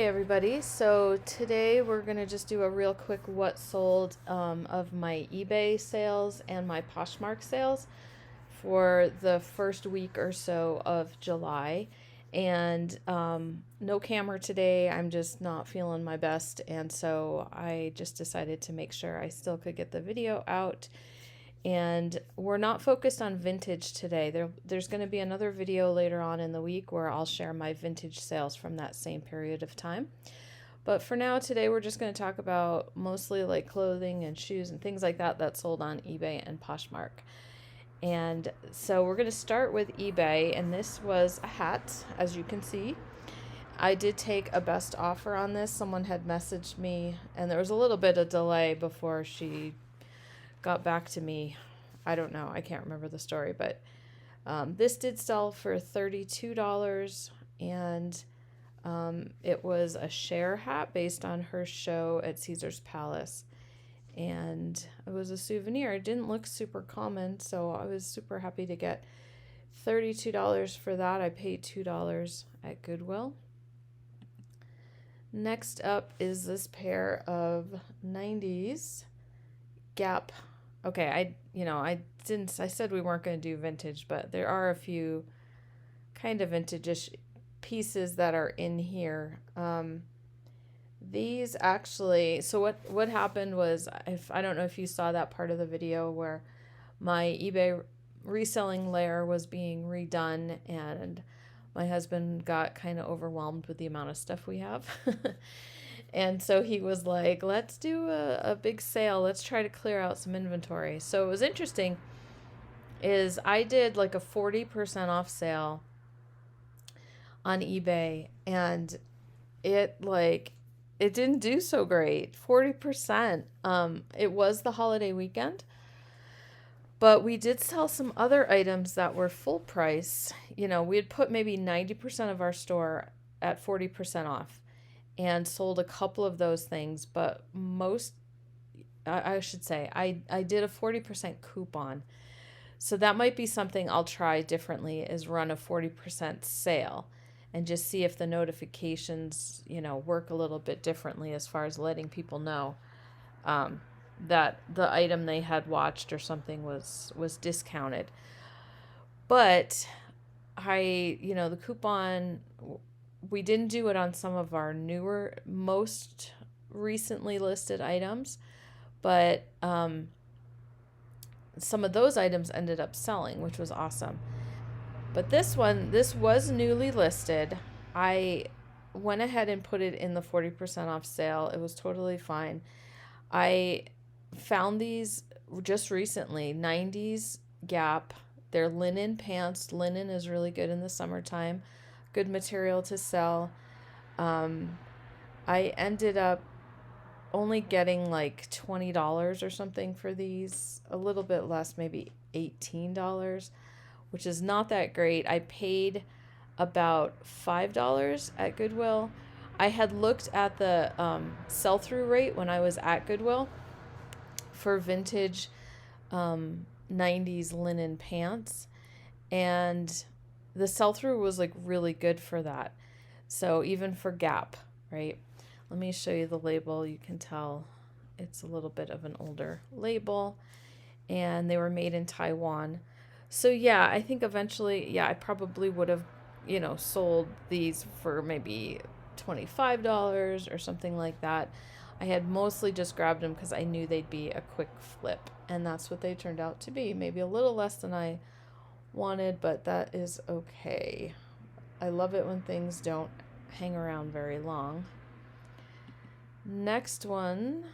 Hey everybody, so today we're going to just do a real quick what sold of my eBay sales and my Poshmark sales for the first week or so of July. And no camera today, I'm just not feeling my best, and so I just decided to make sure I still could get the video out. And we're not focused on vintage today. There's going to be another video later on in the week where I'll share my vintage sales from that same period of time. But for now, today we're just going to talk about mostly like clothing and shoes and things like that that sold on eBay and Poshmark. And so we're going to start with eBay, and this was a hat, as you can see. I did take a best offer on this. Someone had messaged me, and there was a little bit of delay before she got back to me. I don't know. I can't remember the story, but this did sell for $32, and it was a share hat based on her show at Caesar's Palace. And it was a souvenir. It didn't look super common, so I was super happy to get $32 for that. I paid $2 at Goodwill. Next up is this pair of 90s Gap. Okay, I said we weren't going to do vintage, but there are a few kind of vintage-ish pieces that are in here. These actually, so what happened was, I don't know if you saw that part of the video where my eBay reselling layer was being redone, and my husband got kind of overwhelmed with the amount of stuff we have. And so he was like, let's do a big sale. Let's try to clear out some inventory. So it was interesting is I did like a 40% off sale on eBay, and it didn't do so great. 40%. It was the holiday weekend, but we did sell some other items that were full price. We had put maybe 90% of our store at 40% off and sold a couple of those things, but I should say, I did a 40% coupon. So that might be something I'll try differently, is run a 40% sale and just see if the notifications, work a little bit differently as far as letting people know that the item they had watched or something was discounted. But the coupon, we didn't do it on some of our newer, most recently listed items, but some of those items ended up selling, which was awesome. But this was newly listed. I went ahead and put it in the 40% off sale. It was totally fine. I found these just recently, 90s Gap. They're linen pants. Linen is really good in the summertime. Good material to sell. I ended up only getting like $20 or something for these, a little bit less, maybe $18, which is not that great. I paid about $5 at Goodwill. I had looked at the sell-through rate when I was at Goodwill for vintage 90s linen pants, and the sell-through was like really good for that. So even for Gap, right? Let me show you the label. You can tell it's a little bit of an older label, and they were made in Taiwan. So yeah, I think eventually, I probably would have, sold these for maybe $25 or something like that. I had mostly just grabbed them because I knew they'd be a quick flip, and that's what they turned out to be. Maybe a little less than I wanted, but that is okay. I love it when things don't hang around very long. Next one,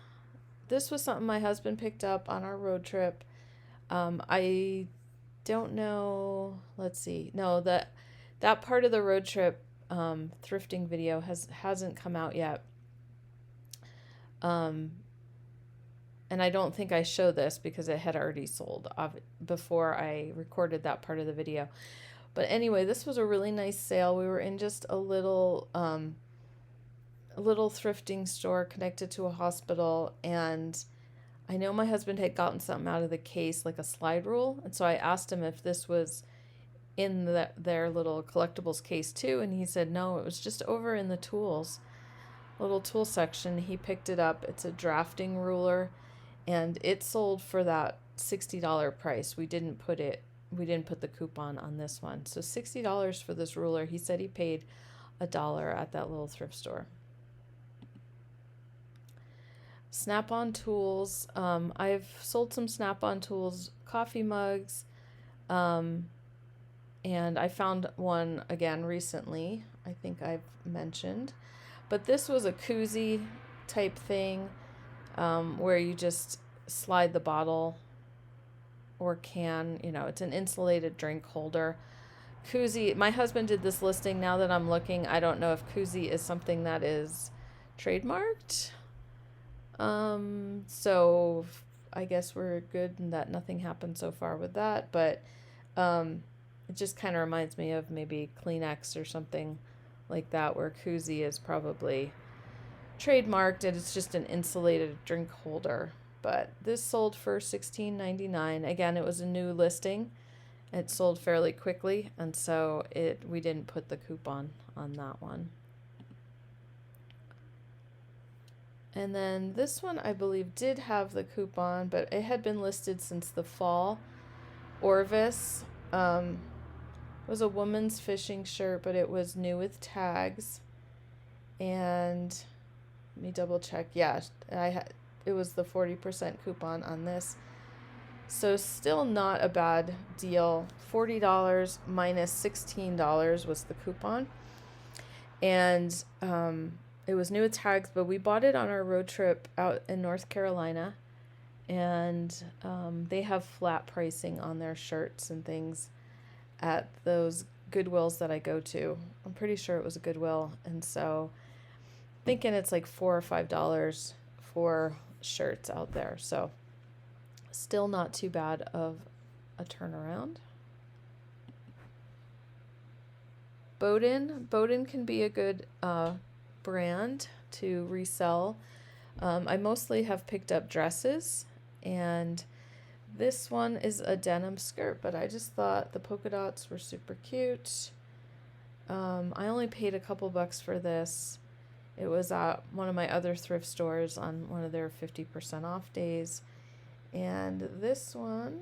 this was something my husband picked up on our road trip. I don't know, let's see. No, that part of the road trip thrifting video hasn't come out yet. And I don't think I show this because it had already sold before I recorded that part of the video. But anyway, this was a really nice sale. We were in just a little thrifting store connected to a hospital, and I know my husband had gotten something out of the case, like a slide rule, and so I asked him if this was in their little collectibles case too, and he said no, it was just over in the tools. little tool section. He picked it up. It's a drafting ruler, and it sold for that $60 price. We didn't put the coupon on this one. So $60 for this ruler. He said he paid $1 at that little thrift store. Snap-on tools. I've sold some Snap-on tools, coffee mugs, and I found one again recently. I think I've mentioned, but this was a koozie type thing, where you just slide the bottle or can, it's an insulated drink holder. Koozie, my husband did this listing. Now that I'm looking, I don't know if koozie is something that is trademarked. So I guess we're good and that nothing happened so far with that, but it just kind of reminds me of maybe Kleenex or something like that, where koozie is probably trademarked and it's just an insulated drink holder. But this sold for $16.99. Again, it was a new listing. It sold fairly quickly, and so we didn't put the coupon on that one. And then this one, I believe, did have the coupon, but it had been listed since the fall. Orvis. It was a woman's fishing shirt, but it was new with tags. And let me double check. Yeah, it was the 40% coupon on this. So still not a bad deal. $40 minus $16 was the coupon. And it was new with tags, but we bought it on our road trip out in North Carolina. And they have flat pricing on their shirts and things at those Goodwills that I go to. I'm pretty sure it was a Goodwill. And so thinking it's like $4 or $5 for shirts out there. So still not too bad of a turnaround. Bowden can be a good brand to resell. I mostly have picked up dresses, and this one is a denim skirt, but I just thought the polka dots were super cute. I only paid a couple bucks for this. It was at one of my other thrift stores on one of their 50% off days. And this one,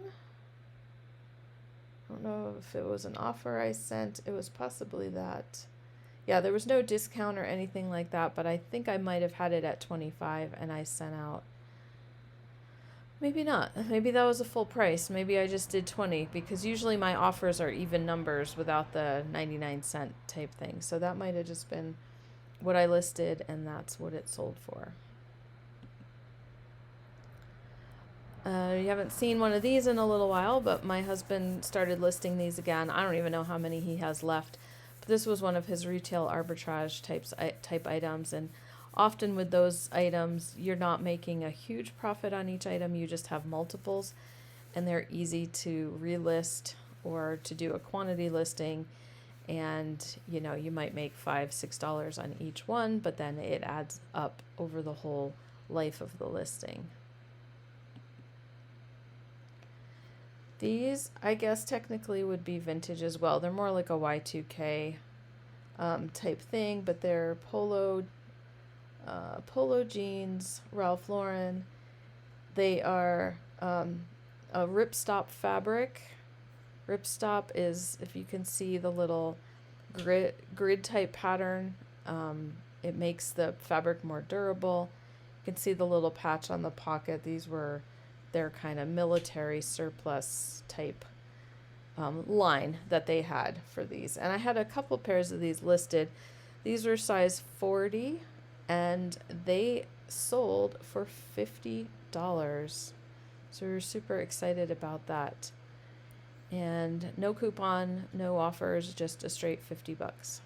I don't know if it was an offer I sent. It was possibly that. Yeah, there was no discount or anything like that, but I think I might have had it at 25 and I sent out. Maybe not. Maybe that was a full price. Maybe I just did 20, because usually my offers are even numbers without the 99-cent type thing. So that might have just been what I listed, and that's what it sold for. You haven't seen one of these in a little while, but my husband started listing these again. I don't even know how many he has left. But this was one of his retail arbitrage type items, and often with those items, you're not making a huge profit on each item. You just have multiples, and they're easy to relist or to do a quantity listing. And, you might make $5, $6 on each one, but then it adds up over the whole life of the listing. These, I guess, technically would be vintage as well. They're more like a Y2K type thing, but they're polo jeans, Ralph Lauren. They are a ripstop fabric. Ripstop is, if you can see the little grid type pattern, it makes the fabric more durable. You can see the little patch on the pocket. These were their kind of military surplus type line that they had for these. And I had a couple pairs of these listed. These were size 40, and they sold for $50. So we were super excited about that. And no coupon, no offers, just a straight $50.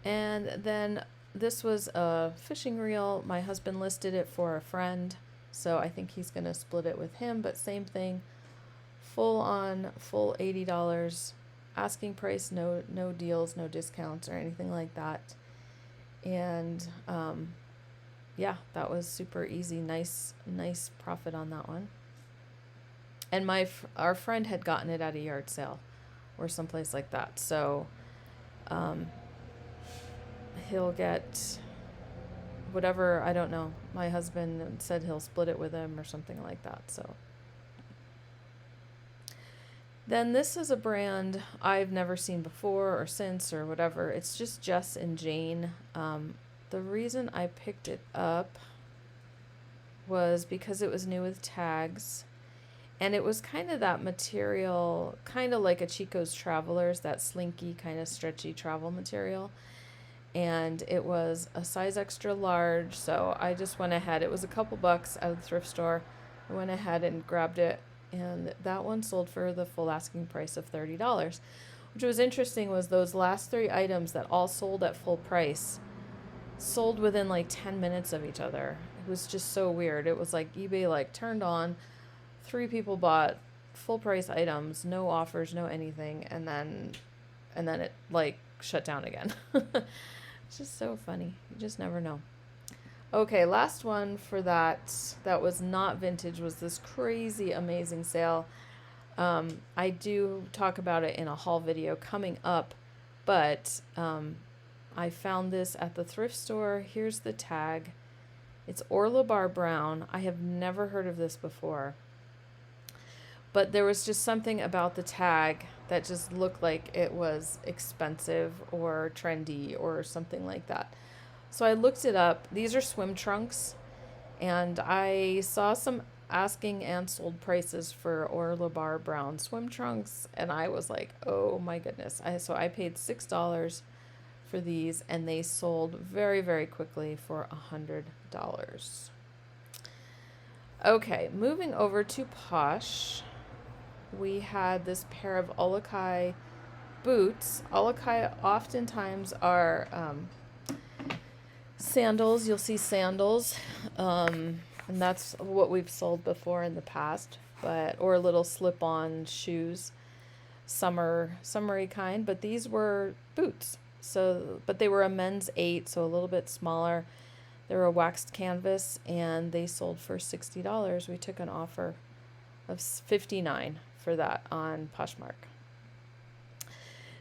And then this was a fishing reel. My husband listed it for a friend, so I think he's going to split it with him, but same thing. Full $80. Asking price, no deals, no discounts or anything like that. And yeah, that was super easy. Nice profit on that one. And our friend had gotten it at a yard sale or someplace like that. So he'll get whatever, I don't know. My husband said he'll split it with him or something like that. So then this is a brand I've never seen before or since or whatever. It's just Jess and Jane. The reason I picked it up was because it was new with tags. And it was kind of that material, kind of like a Chico's Travelers, that slinky kind of stretchy travel material. And it was a size extra large, so I just went ahead. It was a couple bucks at the thrift store. I went ahead and grabbed it, and that one sold for the full asking price of $30. Which was interesting was those last 3 items that all sold at full price sold within like 10 minutes of each other. It was just so weird. It was like eBay like turned on, 3 people bought full price items, no offers, no anything, and then it like shut down again. It's just so funny. You just never know. Okay, last one for that was not vintage was this crazy amazing sale. I do talk about it in a haul video coming up, but I found this at the thrift store. Here's the tag. It's Orla Bar Brown. I have never heard of this before, but there was just something about the tag that just looked like it was expensive or trendy or something like that. So I looked it up. These are swim trunks, and I saw some asking and sold prices for Orla Bar Brown swim trunks, and I was like, oh my goodness. So I paid $6 for these, and they sold very, very quickly for $100. Okay, moving over to Posh, we had this pair of Olokai boots. Olokai oftentimes are sandals. You'll see sandals, and that's what we've sold before in the past, or little slip-on shoes, summery kind. But these were boots. But they were a men's 8, so a little bit smaller. They were a waxed canvas, and they sold for $60. We took an offer of $59 for that on Poshmark.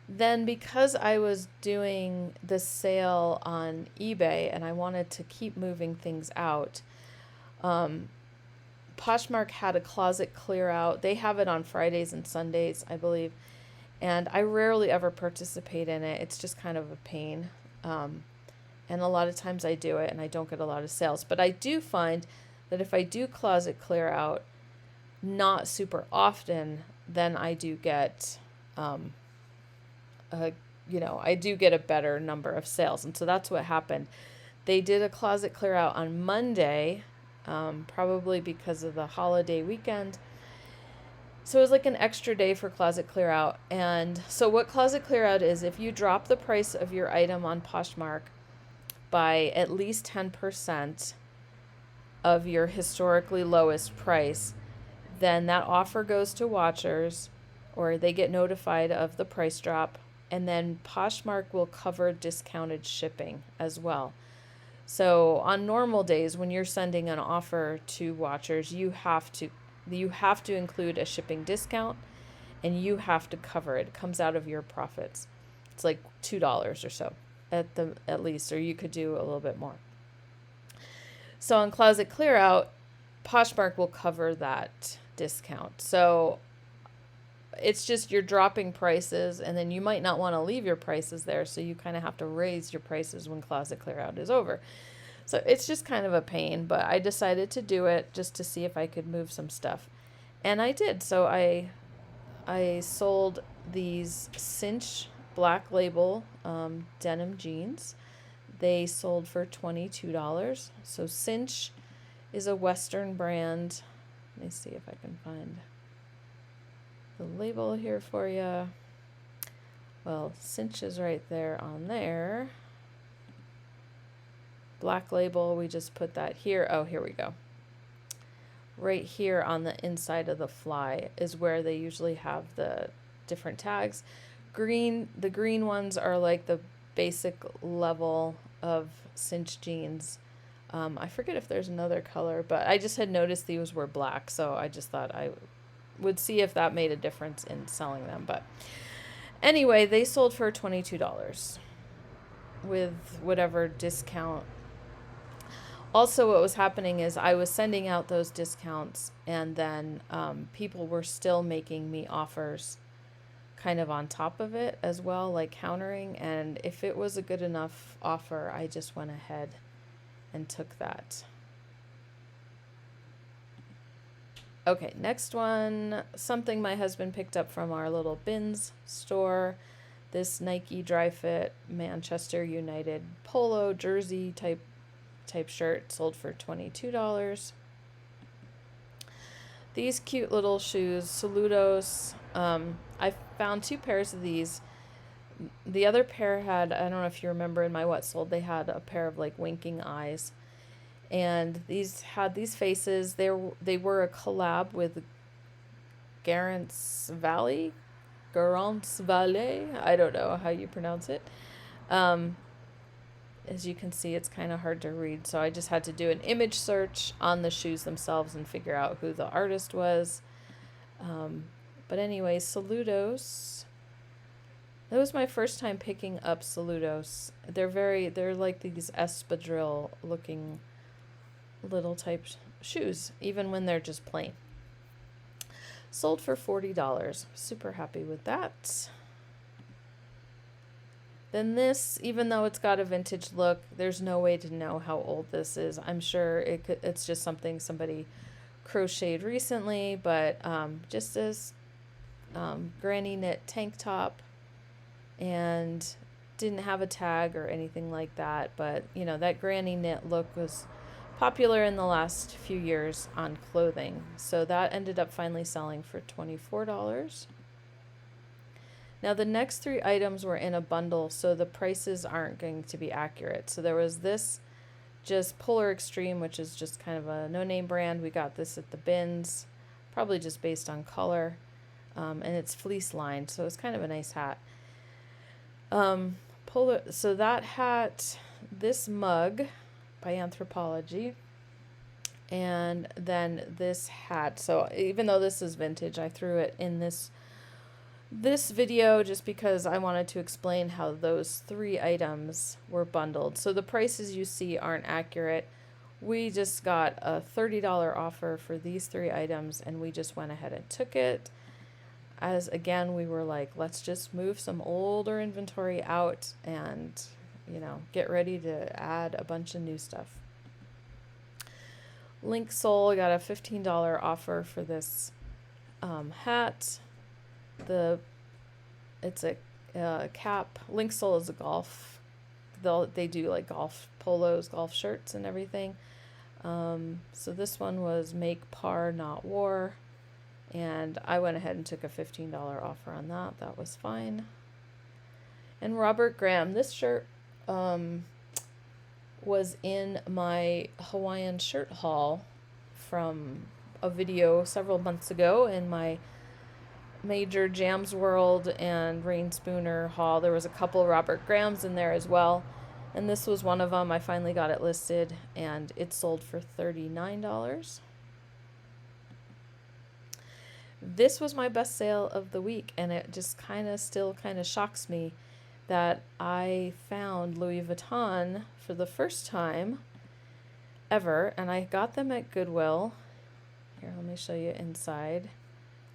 Then because I was doing the sale on eBay and I wanted to keep moving things out, Poshmark had a closet clear out. They have it on Fridays and Sundays, I believe, and I rarely ever participate in it. It's just kind of a pain, and a lot of times I do it and I don't get a lot of sales. But I do find that if I do closet clear out, not super often, then I do get I do get a better number of sales. And so that's what happened. They did a closet clear out on Monday, probably because of the holiday weekend. So it was like an extra day for closet clear out. And so what closet clear out is, if you drop the price of your item on Poshmark by at least 10% of your historically lowest price, then that offer goes to watchers, or they get notified of the price drop, and then Poshmark will cover discounted shipping as well. So on normal days, when you're sending an offer to watchers, you have to include a shipping discount, and you have to cover it. It comes out of your profits. It's like $2 or so at least, or you could do a little bit more. So on closet clear out, Poshmark will cover that discount. So it's just you're dropping prices, and then you might not want to leave your prices there, so you kind of have to raise your prices when closet clear out is over. So it's just kind of a pain, but I decided to do it just to see if I could move some stuff. And I did. So I sold these Cinch Black Label denim jeans. They sold for $22. So Cinch is a Western brand. Let me see if I can find the label here for you. Well, Cinch is right there on there. Black Label, we just put that here. Oh, here we go. Right here on the inside of the fly is where they usually have the different tags. The green ones are like the basic level of Cinch jeans. I forget if there's another color, but I just had noticed these were black, so I just thought I would see if that made a difference in selling them. But anyway, they sold for $22, with whatever discount. Also, what was happening is I was sending out those discounts, and then people were still making me offers kind of on top of it as well, like countering. And if it was a good enough offer, I just went ahead and took that. Okay, next one, something my husband picked up from our little bins store. This Nike Dry Fit Manchester United polo jersey type shirt sold for $22. These cute little shoes, Saludos. I found 2 pairs of these. The other pair had, I don't know if you remember in my what sold, they had a pair of like winking eyes. And these had these faces. They were a collab with Garance Valley. I don't know how you pronounce it. As you can see, it's kind of hard to read, so I just had to do an image search on the shoes themselves and figure out who the artist was. But anyway, Saludos. That was my first time picking up Saludos. They're like these espadrille looking little type shoes, even when they're just plain. Sold for $40. Super happy with that. Then this, even though it's got a vintage look, there's no way to know how old this is. I'm sure it's just something somebody crocheted recently, but just this granny knit tank top, and didn't have a tag or anything like that. But you know, that granny knit look was popular in the last few years on clothing, so that ended up finally selling for $24. Now the next 3 items were in a bundle, so the prices aren't going to be accurate. So there was this just Polar Extreme, which is just kind of a no-name brand. We got this at the bins, probably just based on color, and it's fleece lined, so it's kind of a nice hat. So that hat, this mug by Anthropology, and then this hat. So even though this is vintage, I threw it in this video just because I wanted to explain how those 3 items were bundled. So the prices you see aren't accurate. We just got a $30 offer for these 3 items, and we just went ahead and took it. As again, we were like, let's just move some older inventory out and, you know, get ready to add a bunch of new stuff. Link Soul got a $15 offer for this hat. It's a cap. Link Soul is a golf. They do like golf polos, golf shirts, and everything. So this one was Make Par Not War, and I went ahead and took a $15 offer on that. That was fine. And Robert Graham, this shirt was in my Hawaiian shirt haul from a video several months ago in my major Jams World and Rain Spooner haul. There was a couple Robert Grahams in there as well, and this was one of them. I finally got it listed, and it sold for $39. This was my best sale of the week, and it just still kind of shocks me that I found Louis Vuitton for the first time ever, and I got them at Goodwill. Here, let me show you inside.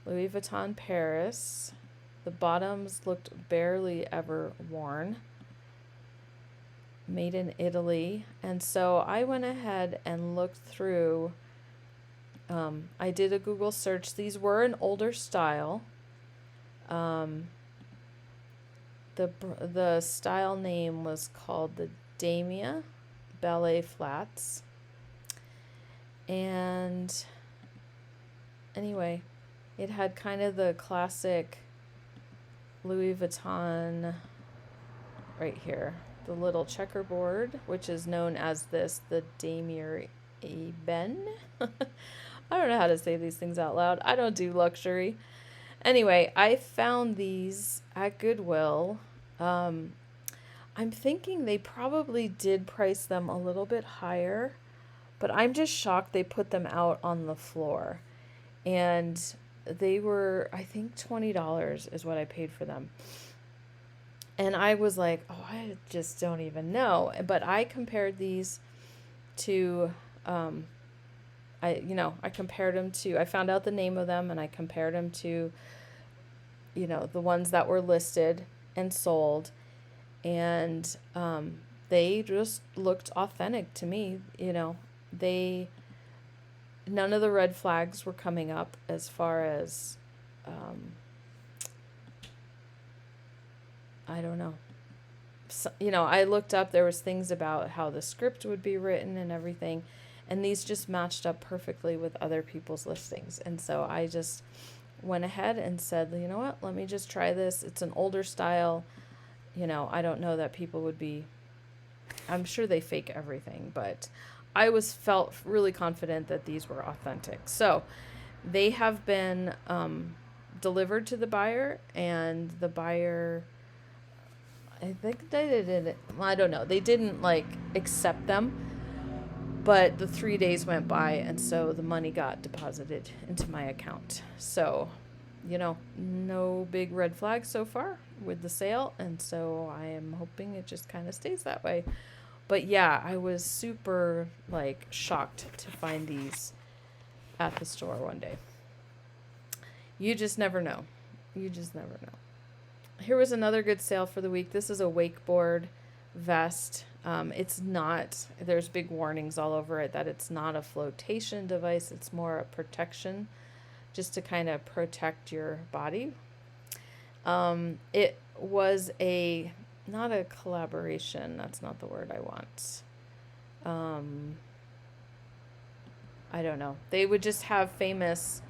Louis Vuitton Paris. The bottoms looked barely ever worn. Made in Italy. And so I went ahead and looked through. I did a Google search. These were an older style. The style name was called the Damia Ballet Flats. And anyway, it had kind of the classic Louis Vuitton right here. The little checkerboard, which is known as the Damier Eben. I don't know how to say these things out loud. I don't do luxury. Anyway, I found these at Goodwill. I'm thinking they probably did price them a little bit higher, but I'm just shocked they put them out on the floor. And they were, I think, $20 is what I paid for them. And I was like, oh, I just don't even know. But I compared these to, I compared them to, I found out the name of them and I compared them to, the ones that were listed and sold. And they just looked authentic to me. None of the red flags were coming up as far as, I don't know. So, I looked up, there was things about how the script would be written and everything, and these just matched up perfectly with other people's listings. And so I just went ahead and said, you know what, let me just try this. It's an older style. I don't know that people would be, I'm sure they fake everything, but I felt really confident that these were authentic. So they have been delivered to the buyer, and the buyer, I think they did, I don't know, they didn't accept them, but the 3 days went by, and so the money got deposited into my account. So, no big red flags so far with the sale, and so I am hoping it just kind of stays that way. But yeah, I was super shocked to find these at the store one day. You just never know. Here was another good sale for the week. This is a wakeboard vest. There's big warnings all over it that it's not a flotation device. It's more a protection, just to kind of protect your body. It was not a collaboration. That's not the word I want. I don't know. They would just have famous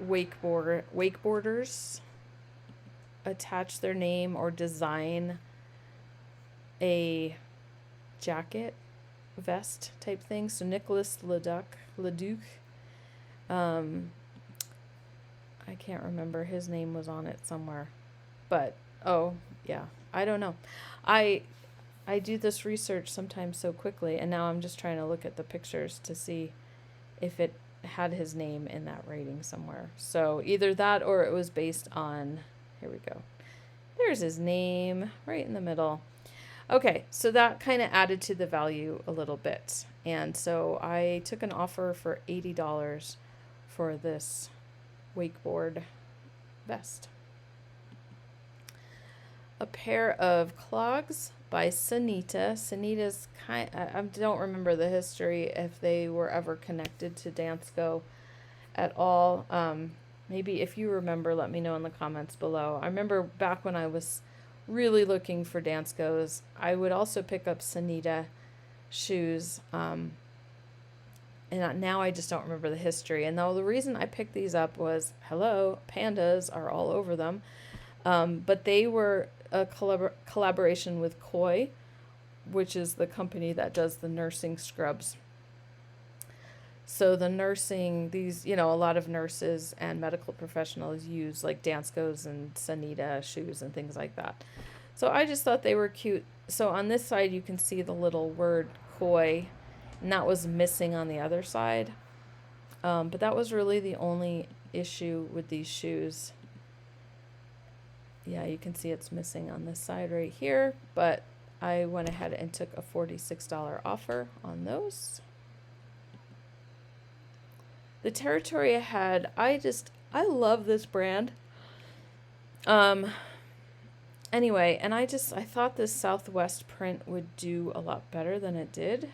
wakeboarders attach their name or design a jacket, vest type thing. So Nicholas Leduc, I can't remember, his name was on it somewhere, but oh yeah, I don't know. I do this research sometimes so quickly, and now I'm just trying to look at the pictures to see if it had his name in that rating somewhere. So either that or it was based on, here we go. There's his name right in the middle. Okay, so that kind of added to the value a little bit. And so I took an offer for $80 for this wakeboard vest. A pair of clogs by Sanita. Sanita's I don't remember the history, if they were ever connected to Dansko at all. Maybe if you remember, let me know in the comments below. I remember back when I was really looking for Danskos, I would also pick up Sanita shoes. And now I just don't remember the history. And though the reason I picked these up was, pandas are all over them. But they were a collaboration with Koi, which is the company that does the nursing scrubs. So the nursing, a lot of nurses and medical professionals use Danskos and Sanita shoes and things like that. So I just thought they were cute. So on this side, you can see the little word Koi, and that was missing on the other side. But that was really the only issue with these shoes. Yeah, you can see it's missing on this side right here, but I went ahead and took a $46 offer on those. The territory I had, I love this brand. Anyway, and I thought this Southwest print would do a lot better than it did.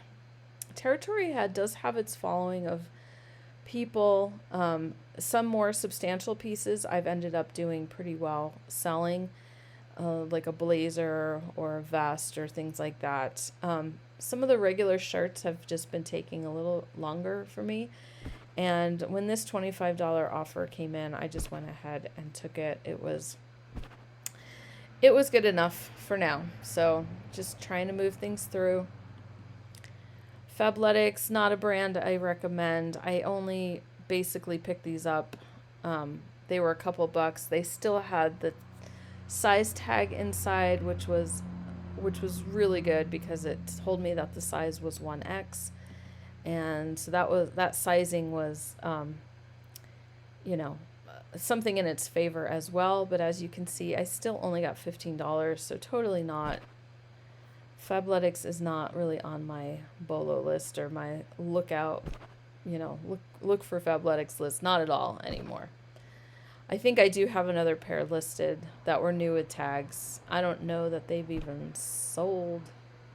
Territory does have its following of people. Some more substantial pieces I've ended up doing pretty well selling, like a blazer or a vest or things like that. Some of the regular shirts have just been taking a little longer for me. And when this $25 offer came in, I just went ahead and took it. It was good enough for now. So just trying to move things through. Fabletics, not a brand I recommend. I only basically picked these up. They were a couple bucks. They still had the size tag inside, which was really good because it told me that the size was 1X. And so that sizing was, something in its favor as well. But as you can see, I still only got $15, so totally not. Fabletics is not really on my BOLO list or my lookout, look for Fabletics list. Not at all anymore. I think I do have another pair listed that were new with tags. I don't know that they've even sold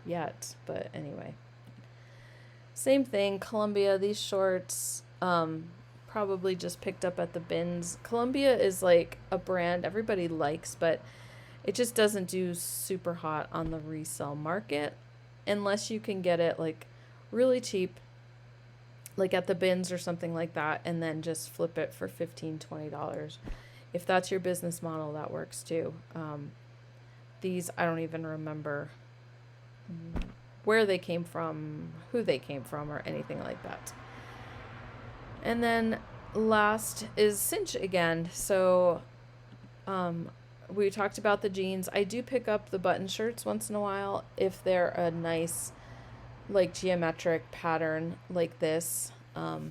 yet, but anyway. Same thing, Columbia, these shorts, probably just picked up at the bins. Columbia is like a brand everybody likes, but it just doesn't do super hot on the resale market unless you can get it like really cheap, like at the bins or something like that, and then just flip it for $15-20. If that's your business model, that works too. These, I don't even remember where they came from, who they came from, or anything like that. And then last is cinch again. So we talked about the jeans. I do pick up the button shirts once in a while if they're a nice like geometric pattern like this. A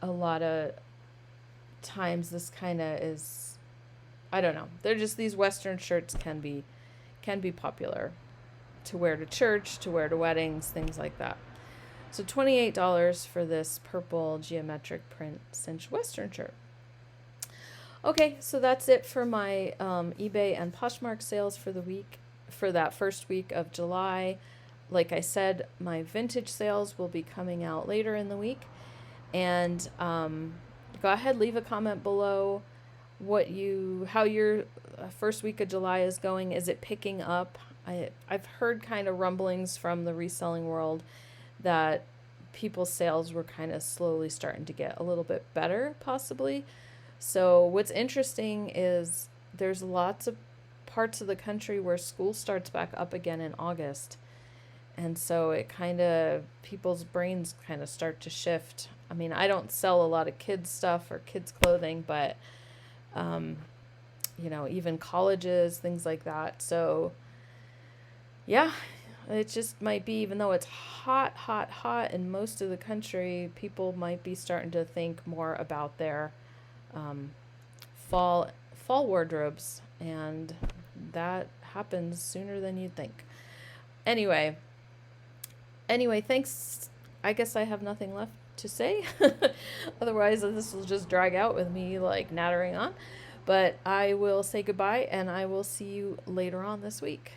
lot of times this kind of is, I don't know, they're just, these Western shirts can be popular to wear to church, to wear to weddings, things like that. So $28 for this purple geometric print cinch Western shirt. Okay, so that's it for my eBay and Poshmark sales for the week, for that first week of July. Like I said, my vintage sales will be coming out later in the week. And go ahead, leave a comment below how your first week of July is going. Is it picking up? I've heard kind of rumblings from the reselling world that people's sales were kind of slowly starting to get a little bit better, possibly. So what's interesting is there's lots of parts of the country where school starts back up again in August. And so it kind of, people's brains kind of start to shift. I mean, I don't sell a lot of kids stuff or kids clothing, but, even colleges, things like that. So yeah, it just might be, even though it's hot in most of the country, people might be starting to think more about their fall wardrobes, and that happens sooner than you'd think. Anyway, thanks. I guess I have nothing left to say. Otherwise, this will just drag out with me like nattering on. But I will say goodbye, and I will see you later on this week.